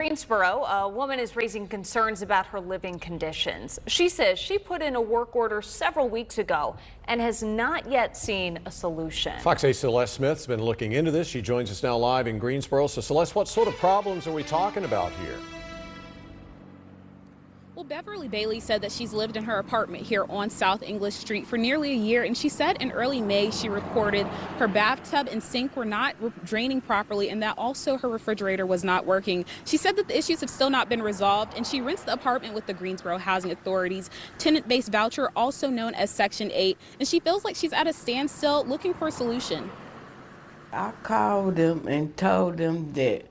Greensboro, a woman is raising concerns about her living conditions. She says she put in a work order several weeks ago and has not yet seen a solution. Fox 8's Celeste Smith's been looking into this. She joins us now live in Greensboro. So Celeste, what sort of problems are we talking about here? Well, Beverly Bailey said that she's lived in her apartment here on South English Street for nearly a year, and she said in early May she reported her bathtub and sink were not draining properly and that also her refrigerator was not working. She said that the issues have still not been resolved, and she rents the apartment with the Greensboro Housing Authority's tenant-based voucher, also known as Section 8, and she feels like she's at a standstill looking for a solution. I called them and told them that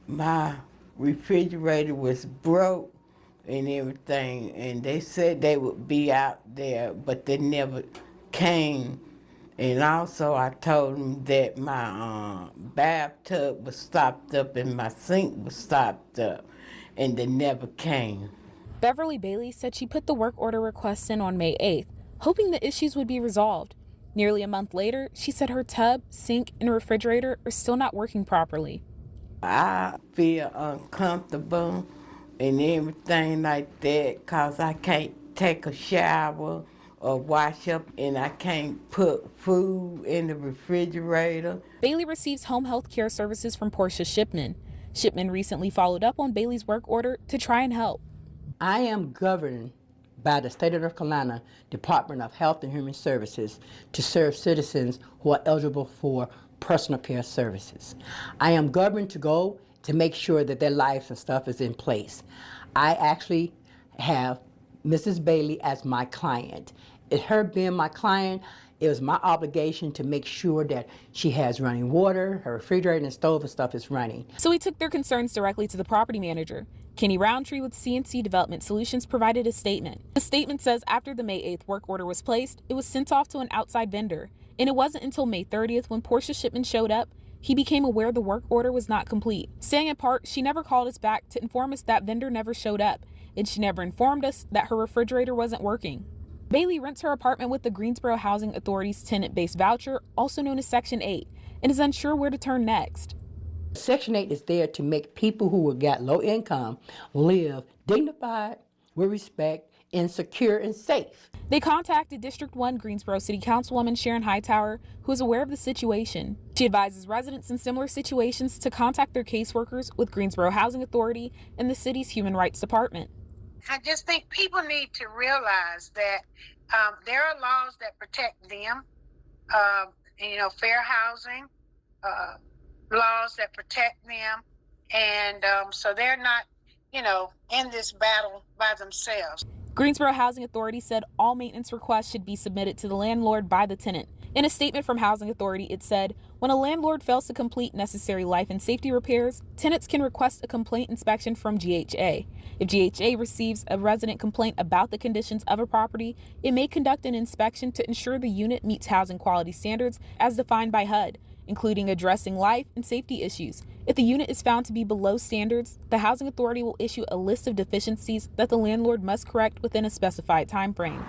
my refrigerator was broke and everything, and they said they would be out there, but they never came. And also I told them that my bathtub was stopped up and my sink was stopped up, and they never came. Beverly Bailey said she put the work order request in on May 8th, hoping the issues would be resolved. Nearly a month later, she said her tub, sink, and refrigerator are still not working properly. I feel uncomfortable and everything like that, cause I can't take a shower or wash up, and I can't put food in the refrigerator. Bailey receives home health care services from Portia Shipman. Shipman recently followed up on Bailey's work order to try and help. I am governed by the State of North Carolina Department of Health and Human Services to serve citizens who are eligible for personal care services. I am governed to go to make sure that their lives and stuff is in place. I actually have Mrs. Bailey as my client. Her being my client, it was my obligation to make sure that she has running water, her refrigerator and stove and stuff is running. So we took their concerns directly to the property manager. Kenny Roundtree with CNC Development Solutions provided a statement. The statement says after the May 8th work order was placed, it was sent off to an outside vendor. And it wasn't until May 30th when Portia Shipman showed up, he became aware the work order was not complete. Saying in part, she never called us back to inform us that vendor never showed up, and she never informed us that her refrigerator wasn't working. Bailey rents her apartment with the Greensboro Housing Authority's tenant-based voucher, also known as Section 8, and is unsure where to turn next. Section 8 is there to make people who have got low income live dignified, with respect, and secure and safe. They contacted District 1 Greensboro City Councilwoman Sharon Hightower, who is aware of the situation. She advises residents in similar situations to contact their caseworkers with Greensboro Housing Authority and the city's Human Rights Department. I just think people need to realize that there are laws that protect them, fair housing, laws that protect them, and so they're not, in this battle by themselves. Greensboro Housing Authority said all maintenance requests should be submitted to the landlord by the tenant. In a statement from Housing Authority, it said, when a landlord fails to complete necessary life and safety repairs, tenants can request a complaint inspection from GHA. If GHA receives a resident complaint about the conditions of a property, it may conduct an inspection to ensure the unit meets housing quality standards as defined by HUD, including addressing life and safety issues. If the unit is found to be below standards, the Housing Authority will issue a list of deficiencies that the landlord must correct within a specified time frame.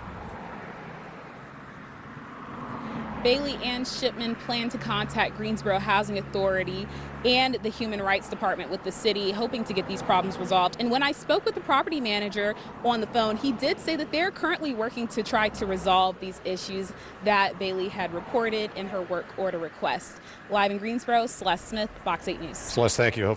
Bailey and Shipman plan to contact Greensboro Housing Authority and the Human Rights Department with the city, hoping to get these problems resolved. And when I spoke with the property manager on the phone, he did say that they're currently working to try to resolve these issues that Bailey had reported in her work order request. Live in Greensboro, Celeste Smith, Fox 8 News. Celeste, thank you.